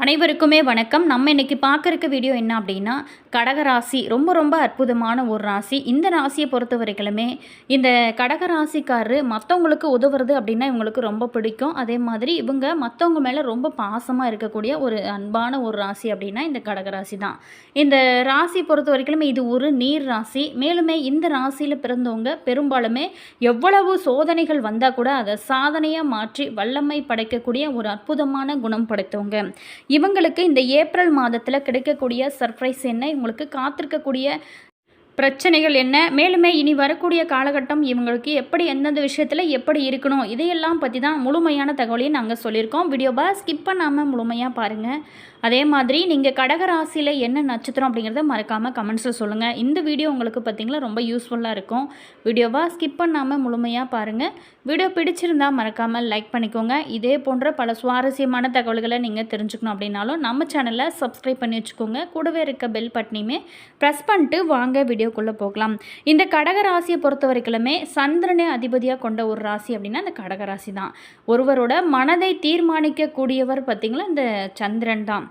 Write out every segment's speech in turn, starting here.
அனைவருக்குமே வணக்கம். நம்ம இன்னைக்கு பார்க்க வீடியோ என்ன அப்படின்னா, கடகராசி ரொம்ப ரொம்ப அற்புதமான ஒரு ராசி. இந்த ராசியை பொறுத்த வரைக்குமே இந்த கடகராசிக்காரரு மற்றவங்களுக்கு உதவுறது அப்படின்னா இவங்களுக்கு ரொம்ப பிடிக்கும். அதே மாதிரி இவங்க மற்றவங்க மேலே ரொம்ப பாசமாக இருக்கக்கூடிய ஒரு அன்பான ஒரு ராசி அப்படின்னா இந்த கடகராசி தான். இந்த ராசி பொறுத்த வரைக்குமே இது ஒரு நீர் ராசி. மேலுமே இந்த ராசியில் பிறந்தவங்க பெரும்பாலுமே எவ்வளவு சோதனைகள் வந்தால் கூட அதை சாதனையாக மாற்றி வல்லமை படைக்கக்கூடிய ஒரு அற்புதமான குணம் படைத்தவங்க. இவங்களுக்கு இந்த ஏப்ரல் மாதத்தில் கிடைக்கக்கூடிய சர்ப்ரைஸ் என்ன, இவங்களுக்கு காத்திருக்கக்கூடிய பிரச்சனைகள் என்ன, மேலுமே இனி வரக்கூடிய காலகட்டம் இவங்களுக்கு எப்படி எந்தெந்த விஷயத்தில் எப்படி இருக்கணும், இதையெல்லாம் பற்றி தான் முழுமையான தகவலையும் நாங்கள் சொல்லியிருக்கோம். வீடியோவை ஸ்கிப் பண்ணாமல் முழுமையாக பாருங்கள். அதே மாதிரி நீங்கள் கடகராசியில் என்ன நட்சத்திரம் அப்படிங்கிறத மறக்காமல் கமெண்ட்ஸில் சொல்லுங்கள். இந்த வீடியோ உங்களுக்கு பார்த்திங்களா ரொம்ப யூஸ்ஃபுல்லாக இருக்கும். வீடியோவை ஸ்கிப் பண்ணாமல் முழுமையாக பாருங்கள். வீடியோ பிடிச்சிருந்தால் மறக்காமல் லைக் பண்ணிக்கோங்க. இதே போன்ற பல சுவாரஸ்யமான தகவல்களை நீங்கள் தெரிஞ்சுக்கணும் அப்படின்னாலும் நம்ம சேனலை சப்ஸ்கிரைப் பண்ணி வச்சுக்கோங்க. கூடவே இருக்க பெல் பட்டனையுமே ப்ரெஸ் பண்ணிட்டு வாங்க வீடியோக்குள்ளே போகலாம். இந்த கடகராசியை பொறுத்த வரைக்குமே சந்திரனே அதிபதியாக கொண்ட ஒரு ராசி அப்படின்னா இந்த கடகராசி தான். ஒருவரோட மனதை தீர்மானிக்கக்கூடியவர் பார்த்திங்களா இந்த சந்திரன் தான்.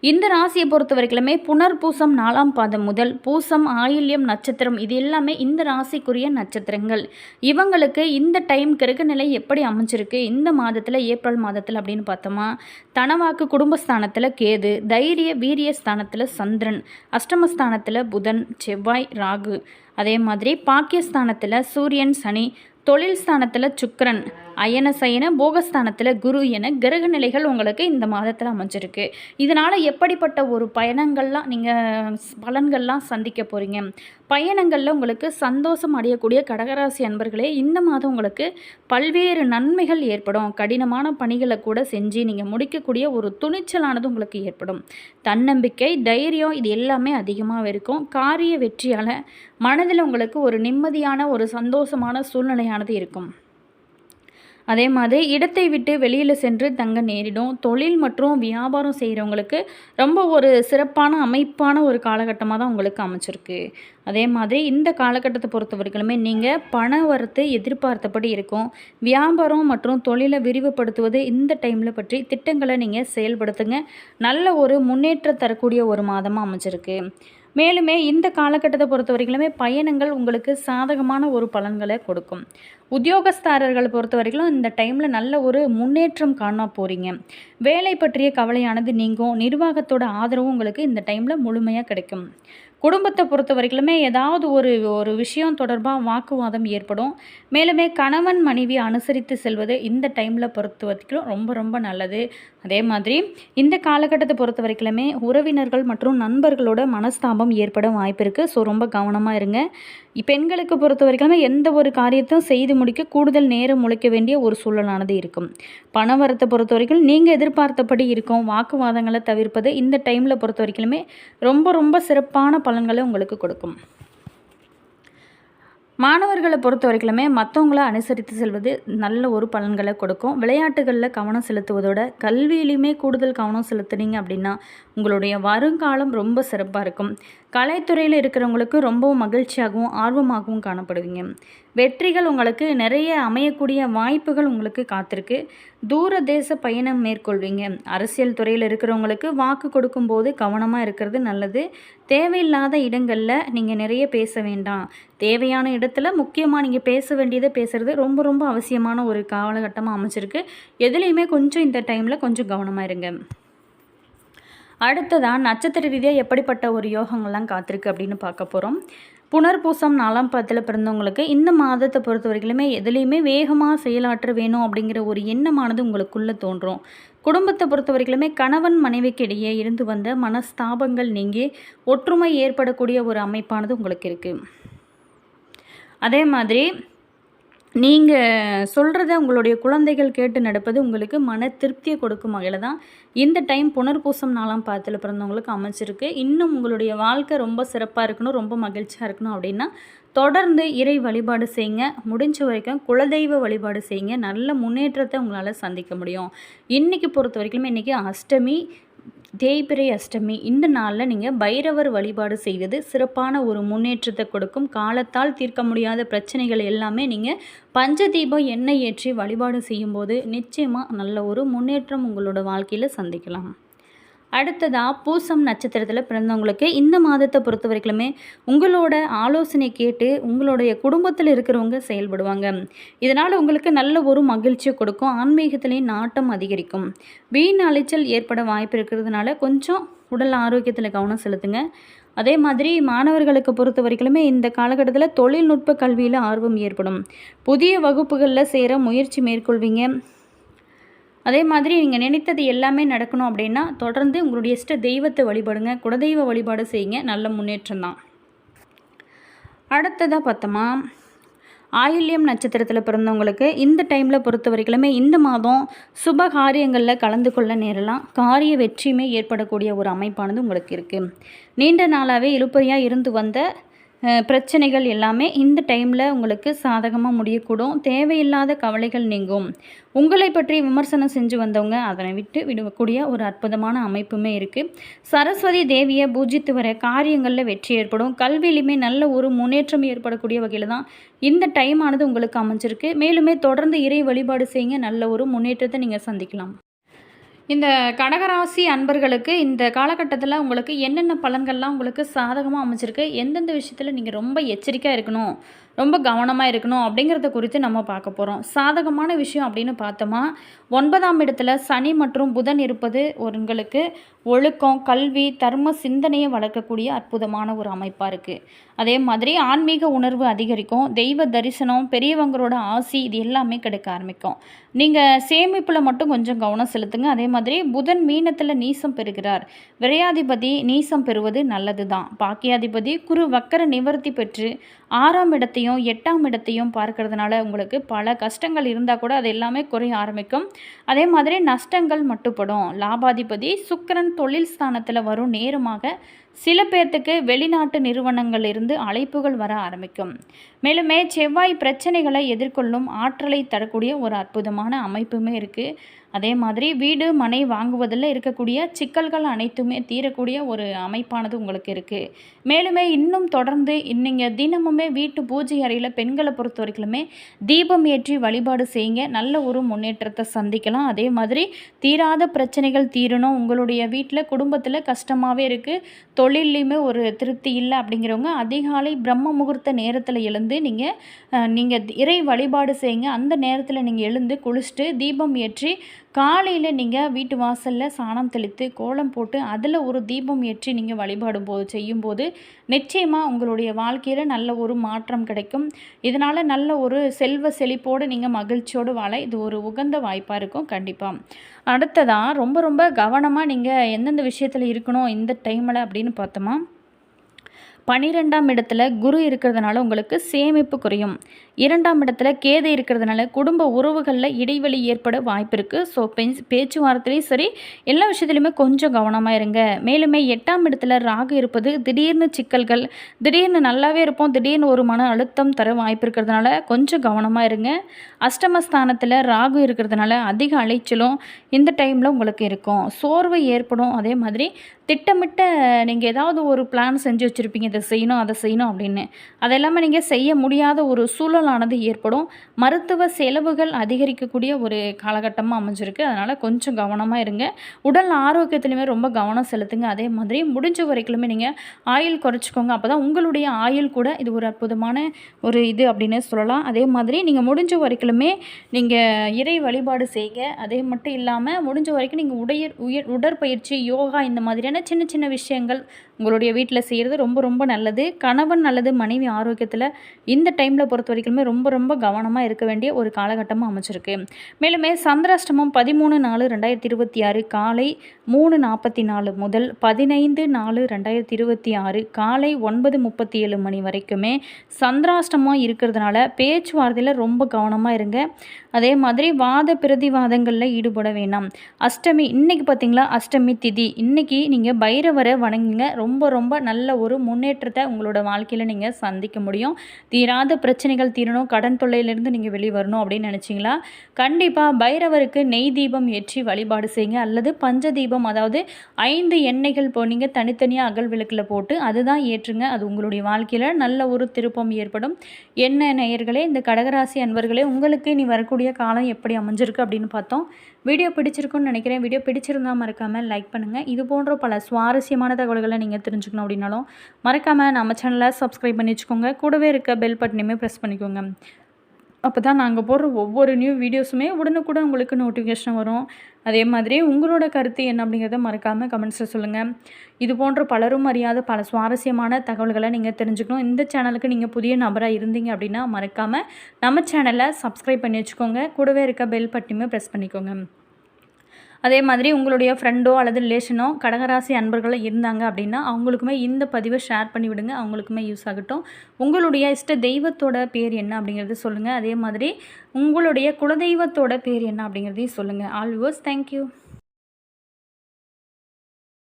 இந்த ராசியை பொறுத்த வரைக்குமே புனர்பூசம் 4ஆம் பாதம் முதல் பூசம் ஆயில்யம் நட்சத்திரம் இது எல்லாமே இந்த ராசிக்குரிய நட்சத்திரங்கள். இவங்களுக்கு இந்த டைம் கிரகநிலை எப்படி அமைஞ்சிருக்கு இந்த மாதத்தில் ஏப்ரல் மாதத்தில் அப்படின்னு பார்த்தோமா, தனவாக்கு குடும்பஸ்தானத்தில் கேது, தைரிய வீரிய ஸ்தானத்தில் சந்திரன், அஷ்டமஸ்தானத்தில் புதன், செவ்வாய், ராகு, அதே மாதிரி பாக்கியஸ்தானத்தில் சூரியன், சனி, தொழில் ஸ்தானத்தில் சுக்கிரன், அயன சயன போகஸ்தானத்தில் குரு என கிரக நிலைகள் உங்களுக்கு இந்த மாதத்தில் அமைஞ்சிருக்கு. இதனால் எப்படிப்பட்ட ஒரு பயணங்கள்லாம் நீங்கள் பலன்கள்லாம் சந்திக்க போகிறீங்க, பயணங்களில் உங்களுக்கு சந்தோஷம் அடையக்கூடிய கடகராசி அன்பர்களே இந்த மாதம் உங்களுக்கு பல்வேறு நன்மைகள் ஏற்படும். கடினமான பணிகளை கூட செஞ்சு நீங்கள் முடிக்கக்கூடிய ஒரு துணிச்சலானது உங்களுக்கு ஏற்படும். தன்னம்பிக்கை, தைரியம் இது எல்லாமே அதிகமாக இருக்கும். காரிய வெற்றியால் மனதில் உங்களுக்கு ஒரு நிம்மதியான ஒரு சந்தோஷமான சூழ்நிலையானது இருக்கும். அதே மாதிரி இடத்தை விட்டு வெளியில் சென்று தங்க நேரிடும். தொழில் மற்றும் வியாபாரம் செய்கிறவங்களுக்கு ரொம்ப ஒரு சிறப்பான அமைப்பான ஒரு காலகட்டமாக தான் உங்களுக்கு அமைச்சிருக்கு. அதே மாதிரி இந்த காலகட்டத்தை பொறுத்த வரைக்குமே நீங்கள் பண வரத்து எதிர்பார்த்தபடி இருக்கும். வியாபாரம் மற்றும் தொழிலை விரிவுபடுத்துவது இந்த டைமில் பற்றி திட்டங்களை நீங்கள் செயல்படுத்துங்க. நல்ல ஒரு முன்னேற்றம் தரக்கூடிய ஒரு மாதமாக அமைச்சிருக்கு. மேலுமே இந்த காலகட்டத்தை பொறுத்த வரைக்குமே பயணங்கள் உங்களுக்கு சாதகமான ஒரு பலன்களை கொடுக்கும். உத்தியோகஸ்தாரர்களை பொறுத்த வரைக்கும் இந்த டைமில் நல்ல ஒரு முன்னேற்றம் காண போகிறீங்க. வேலை பற்றிய கவலையானது நீங்கும். நிர்வாகத்தோட ஆதரவும் உங்களுக்கு இந்த டைமில் முழுமையாக கிடைக்கும். குடும்பத்தை பொறுத்த வரைக்குமே ஏதாவது ஒரு விஷயம் தொடர்பாக வாக்குவாதம் ஏற்படும். மேலுமே கணவன் மனைவி அனுசரித்து செல்வது இந்த டைமில் பொறுத்த வரைக்கும் ரொம்ப ரொம்ப நல்லது. அதே மாதிரி இந்த காலகட்டத்தை பொறுத்த வரைக்குமே உறவினர்கள் மற்றும் நண்பர்களோட மனஸ்தாபம் ஏற்பட வாய்ப்பு இருக்குது. ஸோ ரொம்ப கவனமாக இருங்க. பெண்களுக்கு பொறுத்த வரைக்குமே எந்த ஒரு காரியத்தையும் செய்து முடிக்க கூடுதல் நேரம் உழைக்க வேண்டிய ஒரு சூழலானது இருக்கும். பணவரத்தை பொறுத்த வரைக்கும் நீங்கள் எதிர்பார்த்தபடி இருக்கும். வாக்குவாதங்களை தவிர்ப்பது இந்த டைமில் பொறுத்த வரைக்குமே ரொம்ப ரொம்ப சிறப்பான பலன்களை உங்களுக்கு கொடுக்கும். மாணவர்களை பொறுத்த வரைக்குமே மற்றவங்கள அனுசரித்து செல்வது நல்ல ஒரு பலன்களை கொடுக்கும். விளையாட்டுகளில் கவனம் செலுத்துவதோட கல்வியிலையுமே கூடுதல் கவனம் செலுத்துனீங்க அப்படின்னா உங்களுடைய வருங்காலம் ரொம்ப சிறப்பாக இருக்கும். கலைத்துறையில் இருக்கிறவங்களுக்கு ரொம்பவும் மகிழ்ச்சியாகவும் ஆர்வமாகவும் காணப்படுவீங்க. வெற்றிகள் உங்களுக்கு நிறைய அமையக்கூடிய வாய்ப்புகள் உங்களுக்கு காத்திருக்கு. தூர தேச பயணம் மேற்கொள்வீங்க. அரசியல் துறையில் இருக்கிறவங்களுக்கு வாக்கு கொடுக்கும்போது கவனமாக இருக்கிறது நல்லது. தேவையில்லாத இடங்களில் நீங்கள் நிறைய பேச வேண்டாம். தேவையான இடத்துல முக்கியமாக நீங்கள் பேச வேண்டியதை பேசுகிறது ரொம்ப ரொம்ப அவசியமான ஒரு காலகட்டமாக அமைச்சிருக்கு. எதுலேயுமே கொஞ்சம் இந்த டைமில் கொஞ்சம் கவனமாக இருங்க. அடுத்ததான் நட்சத்திர ரீதியாக எப்படிப்பட்ட ஒரு யோகங்கள்லாம் காத்திருக்கு அப்படின்னு பார்க்க போகிறோம். புனர்பூசம் 4ஆம் பாதத்தில் பிறந்தவங்களுக்கு இந்த மாதத்தை பொறுத்த வரைக்குமே எதுலேயுமே வேகமாக செயலாற்ற வேணும் அப்படிங்கிற ஒரு எண்ணமானது உங்களுக்குள்ளே தோன்றும். குடும்பத்தை பொறுத்த வரைக்குமே கணவன் மனைவிக்கு இடையே இருந்து வந்த மனஸ்தாபங்கள் நீங்கி ஒற்றுமை ஏற்படக்கூடிய ஒரு அமைப்பானது உங்களுக்கு இருக்குது. அதே மாதிரி நீங்கள் சொல்கிறத உங்களுடைய குழந்தைகள் கேட்டு நடப்பது உங்களுக்கு மன திருப்தியை கொடுக்கும் வகையில் தான் இந்த டைம் புனர்பூசம் 4ஆம் பாதத்தில் பிறந்தவங்களுக்கு அமைச்சிருக்கு. இன்னும் உங்களுடைய வாழ்க்கை ரொம்ப சிறப்பாக இருக்கணும், ரொம்ப மகிழ்ச்சியாக இருக்கணும் அப்படின்னா தொடர்ந்து இறை வழிபாடு செய்யுங்க. முடிஞ்ச வரைக்கும் குலதெய்வ வழிபாடு செய்யுங்க. நல்ல முன்னேற்றத்தை உங்களால் சந்திக்க முடியும். இன்றைக்கி பொறுத்த வரைக்கும் இன்றைக்கி அஷ்டமி, தேய்பிறை அஷ்டமி இந்த நாளில் நீங்கள் பைரவர் வழிபாடு செய்வது சிறப்பான ஒரு முன்னேற்றத்தை கொடுக்கும். காலத்தால் தீர்க்க முடியாத பிரச்சனைகள் எல்லாமே நீங்கள் பஞ்சதீபம் எண்ணெய் ஏற்றி வழிபாடு செய்யும்போது நிச்சயமாக நல்ல ஒரு முன்னேற்றம் உங்களோட வாழ்க்கையில் சந்திக்கலாம். அடுத்ததாக பூசம் நட்சத்திரத்தில் பிறந்தவங்களுக்கு இந்த மாதத்தை பொறுத்த வரைக்குமே உங்களோட ஆலோசனை கேட்டு உங்களுடைய குடும்பத்தில் இருக்கிறவங்க செயல்படுவாங்க. இதனால் உங்களுக்கு நல்ல ஒரு மகிழ்ச்சியை கொடுக்கும். ஆன்மீகத்திலேயும் நாட்டம் அதிகரிக்கும். வீண் அலைச்சல் ஏற்பட வாய்ப்பு இருக்கிறதுனால கொஞ்சம் உடல் ஆரோக்கியத்தில் கவனம் செலுத்துங்க. அதே மாதிரி மாணவர்களுக்கு பொறுத்த வரைக்குமே இந்த காலகட்டத்தில் தொழில்நுட்ப கல்வியில் ஆர்வம் ஏற்படும். புதிய வகுப்புகளில் சேர முயற்சி மேற்கொள்வீங்க. அதே மாதிரி நீங்கள் நினைத்தது எல்லாமே நடக்கணும் அப்படின்னா தொடர்ந்து உங்களுடைய இஷ்ட தெய்வத்தை வழிபடுங்க. குலதெய்வ வழிபாடு செய்யுங்க. நல்ல முன்னேற்றம் தான். அடுத்ததாக பார்த்தோமா, ஆயில்யம் நட்சத்திரத்தில் பிறந்தவங்களுக்கு இந்த டைமில் பொறுத்த வரைக்குமே இந்த மாதம் சுப காரியங்களில் கலந்து கொள்ள நேரலாம். காரிய வெற்றியுமே ஏற்படக்கூடிய ஒரு அமைப்பானது உங்களுக்கு இருக்குது. நீண்ட நாளாகவே இழுபறியாக இருந்து வந்த பிரச்சனைகள் எல்லாமே இந்த டைமில் உங்களுக்கு சாதகமாக முடியக்கூடும். தேவையில்லாத கவலைகள் நீங்கும். உங்களை பற்றி விமர்சனம் செஞ்சு வந்தவங்க அதனை விட்டு விடக்கூடிய ஒரு அற்புதமான அமைப்புமே இருக்குது. சரஸ்வதி தேவியை பூஜித்து வர காரியங்களில் வெற்றி ஏற்படும். கல்வியிலுமே நல்ல ஒரு முன்னேற்றம் ஏற்படக்கூடிய வகையில் தான் இந்த டைமானது உங்களுக்கு அமைஞ்சிருக்கு. மேலுமே தொடர்ந்து இறை வழிபாடு செய்யுங்க. நல்ல ஒரு முன்னேற்றத்தை நீங்கள் சந்திக்கலாம். இந்த கடகராசி அன்பர்களுக்கு இந்த காலகட்டத்தில் உங்களுக்கு என்னென்ன பலன்கள்லாம் உங்களுக்கு சாதகமாக அமைச்சிருக்கு, எந்தெந்த விஷயத்தில் நீங்கள் ரொம்ப எச்சரிக்கையாக இருக்கணும், ரொம்ப கவனமாக இருக்கணும் அப்படிங்கிறத குறித்து நம்ம பார்க்க போகிறோம். சாதகமான விஷயம் அப்படின்னு பார்த்தோமா, 9ஆம் இடத்துல சனி மற்றும் புதன் இருப்பது உங்களுக்கு ஒழுக்கம், கல்வி, தர்ம சிந்தனையை வளர்க்கக்கூடிய அற்புதமான ஒரு அமைப்பாக இருக்குது. அதே மாதிரி ஆன்மீக உணர்வு அதிகரிக்கும். தெய்வ தரிசனம், பெரியவங்களோட ஆசி இது எல்லாமே கிடைக்க ஆரம்பிக்கும். நீங்கள் சேமிப்பில் மட்டும் கொஞ்சம் கவனம் செலுத்துங்க. அதே மாதிரி புதன் மீனத்தில் நீசம் பெறுகிறார். விரையாதிபதி நீசம் பெறுவது நல்லது தான். பாக்கியாதிபதி குரு வக்கர நிவர்த்தி பெற்று 6ஆம் இடத்தையும் 8ஆம் இடத்தையும் பார்க்கறதுனால உங்களுக்கு பல கஷ்டங்கள் இருந்தால் கூட அது எல்லாமே குறைய ஆரம்பிக்கும். அதே மாதிரி நஷ்டங்கள் மட்டுப்படும். லாபாதிபதி சுக்கிரன் தொழில் ஸ்தானத்தில் வரும் நேரமாக சில பேர்த்துக்கு வெளிநாட்டு நிறுவனங்கள் இருந்து அழைப்புகள் வர ஆரம்பிக்கும். மேலுமே செவ்வாய் பிரச்சனைகளை எதிர்கொள்ளும் ஆற்றலை தரக்கூடிய ஒரு அற்புதமான அமைப்புமே இருக்குது. அதே மாதிரி வீடு மனை வாங்குவதில் இருக்கக்கூடிய சிக்கல்கள் அனைத்துமே தீரக்கூடிய ஒரு அமைப்பானது உங்களுக்கு இருக்குது. மேலுமே இன்னும் தொடர்ந்து நீங்கள் தினமுமே வீட்டு பூஜை அறையில் பெண்களை பொறுத்த வரைக்குமே தீபம் ஏற்றி வழிபாடு செய்யுங்க. நல்ல ஒரு முன்னேற்றத்தை சந்திக்கலாம். அதே மாதிரி தீராத பிரச்சனைகள் தீரணும், உங்களுடைய வீட்டில் குடும்பத்தில் கஷ்டமாகவே இருக்குது, தொழிலையுமே ஒரு திருப்தி இல்லை அப்படிங்கிறவங்க அதிகாலை பிரம்ம முகூர்த்த நேரத்தில் எழுந்து நீங்கள் இறை வழிபாடு செய்யுங்க. அந்த நேரத்தில் நீங்கள் எழுந்து குளிச்சுட்டு தீபம் ஏற்றி காலையில் நீங்கள் வீட்டு வாசலில் சாணம் தெளித்து கோலம் போட்டு அதில் ஒரு தீபம் ஏற்றி நீங்கள் செய்யும்போது நிச்சயமாக உங்களுடைய வாழ்க்கையில் நல்ல ஒரு மாற்றம் கிடைக்கும். இதனால் நல்ல ஒரு செல்வ செழிப்போடு நீங்கள் மகிழ்ச்சியோடு வாழ இது ஒரு உகந்த வாய்ப்பாக இருக்கும். கண்டிப்பாக அடுத்ததாக ரொம்ப ரொம்ப கவனமாக நீங்கள் எந்தெந்த விஷயத்தில் இருக்கணும் இந்த டைமில் அப்படின்னு பார்த்தோமா, 12ஆம் இடத்துல குரு இருக்கிறதுனால உங்களுக்கு சேமிப்பு குறையும். 2ஆம் இடத்துல கேது இருக்கிறதுனால குடும்ப உறவுகளில் இடைவெளி ஏற்பட வாய்ப்பு இருக்குது. ஸோ பேச்சுவார்த்தையும் சரி எல்லா விஷயத்துலையுமே கொஞ்சம் கவனமாக இருங்க. மேலுமே 8ஆம் இடத்துல ராகு இருப்பது திடீர்னு சிக்கல்கள், திடீர்னு நல்லாவே இருப்போம், திடீர்னு ஒரு மன அழுத்தம் தர வாய்ப்பு இருக்கிறதுனால கொஞ்சம் கவனமாக இருங்க. அஷ்டமஸ்தானத்தில் ராகு இருக்கிறதுனால அதிக அலைச்சலும் இந்த டைமில் உங்களுக்கு இருக்கும். சோர்வு ஏற்படும். அதே மாதிரி திட்டமிட்ட நீங்கள் ஏதாவது ஒரு பிளான் செஞ்சு வச்சுருப்பீங்க, இதை செய்யணும் அதை செய்யணும் அப்படின்னு, அதெல்லாமே நீங்கள் செய்ய முடியாத ஒரு சூழலானது ஏற்படும். மருத்துவ செலவுகள் அதிகரிக்கக்கூடிய ஒரு காலகட்டமாக அமைஞ்சிருக்கு. அதனால் கொஞ்சம் கவனமாக இருங்க. உடல் ஆரோக்கியத்துலையுமே ரொம்ப கவனம் செலுத்துங்க. அதே மாதிரி முடிஞ்ச வரைக்குமே நீங்கள் ஆயில் குறைச்சிக்கோங்க. அப்போ தான் உங்களுடைய ஆயில் கூட இது ஒரு அற்புதமான ஒரு இது அப்படின்னு சொல்லலாம். அதே மாதிரி நீங்கள் முடிஞ்ச வரைக்குமே நீங்கள் இறை வழிபாடு செய்க. அதே மட்டும் இல்லாமல் முடிஞ்ச வரைக்கும் நீங்கள் உடற்பயிற்சி, யோகா இந்த மாதிரியான சின்ன சின்ன விஷயங்கள் உங்களுடைய வீட்டில் செய்கிறது ரொம்ப ரொம்ப நல்லது. கணவன் அல்லது மனைவி ஆரோக்கியத்தில் இந்த டைமில் பொறுத்த வரைக்குமே ரொம்ப ரொம்ப கவனமாக இருக்க வேண்டிய ஒரு காலகட்டமாக அமைச்சிருக்கு. மேலுமே சந்திராஷ்டமம் 13/4/2026 காலை 3:44 முதல் 15/4/2026 காலை 9:37 மணி வரைக்குமே சந்திராஷ்டமம் இருக்கிறதுனால பேச்சுவார்த்தையில் ரொம்ப கவனமாக இருங்க. அதே மாதிரி வாத பிரதிவாதங்களில் ஈடுபட வேண்டாம். அஷ்டமி இன்னைக்கு பார்த்தீங்களா, அஷ்டமி திதி இன்னைக்கு நீங்கள் பைரவரை வணங்குங்க. ரொம்ப ரொம்ப நல்ல ஒரு முன்னேற்றத்தை உங்களோட வாழ்க்கையில் நீங்கள் சந்திக்க முடியும். தீராத பிரச்சனைகள் தீரணும், கடன் தொல்லையிலேருந்து நீங்கள் வெளியே வரணும் அப்படின்னு நினச்சிங்களா, கண்டிப்பாக பைரவருக்கு நெய் தீபம் ஏற்றி வழிபாடு செய்யுங்க. அல்லது பஞ்ச தீபம், அதாவது 5 எண்ணெய்கள் நீங்கள் தனித்தனியாக அகல் விளக்கில் போட்டு அதுதான் ஏற்றுங்க. அது உங்களுடைய வாழ்க்கையில் நல்ல ஒரு திருப்பம் ஏற்படும். என்ன நேயர்களே, இந்த கடகராசி அன்பர்களே, உங்களுக்கு இனி வரக்கூடிய காலம் எப்படி அமைஞ்சிருக்கு அப்படின்னு பார்த்தோம். வீடியோ பிடிச்சிருக்குன்னு நினைக்கிறேன். வீடியோ பிடிச்சிருந்தால் மறக்காமல் லைக் பண்ணுங்கள். இது போன்ற பல சுவாரஸ்யமான தகவல்களை நீங்கள் தெரிஞ்சுக்கணும் அப்படின்னாலும் மறக்காமல் நம்ம சேனலை சப்ஸ்கிரைப் பண்ணி வச்சுக்கோங்க. கூடவே இருக்க பெல் பட்டனையுமே ப்ரெஸ் பண்ணிக்கோங்க. அப்போ தான் நாங்கள் போடுற ஒவ்வொரு நியூ வீடியோஸுமே உடனுக்குடன் உங்களுக்கு நோட்டிஃபிகேஷன் வரும். அதே மாதிரி உங்களோட கருத்து என்ன அப்படிங்கிறத மறக்காமல் கமெண்ட்ஸில் சொல்லுங்கள். இது போன்ற பலரும் அறியாத பல சுவாரஸ்யமான தகவல்களை நீங்கள் தெரிஞ்சுக்கணும். இந்த சேனலுக்கு நீங்கள் புதிய நபராக இருந்தீங்க அப்படின்னா மறக்காமல் நம்ம சேனலை சப்ஸ்கிரைப் பண்ணி வச்சுக்கோங்க. கூடவே இருக்க பெல் பட்டனையுமே ப்ரெஸ் பண்ணிக்கோங்க. அதே மாதிரி உங்களுடைய ஃப்ரெண்டோ அல்லது ரிலேஷனோ கடகராசி அன்பர்கள் இருந்தாங்க அப்படின்னா அவங்களுக்குமே இந்த பதிவை ஷேர் பண்ணி விடுங்க. அவங்களுக்குமே யூஸ் ஆகட்டும். உங்களுடைய இஷ்ட தெய்வத்தோட பேர் என்ன அப்படிங்கிறது சொல்லுங்கள். அதே மாதிரி உங்களுடைய குலதெய்வத்தோட பேர் என்ன அப்படிங்கிறதையும் சொல்லுங்கள். All viewers, thank you.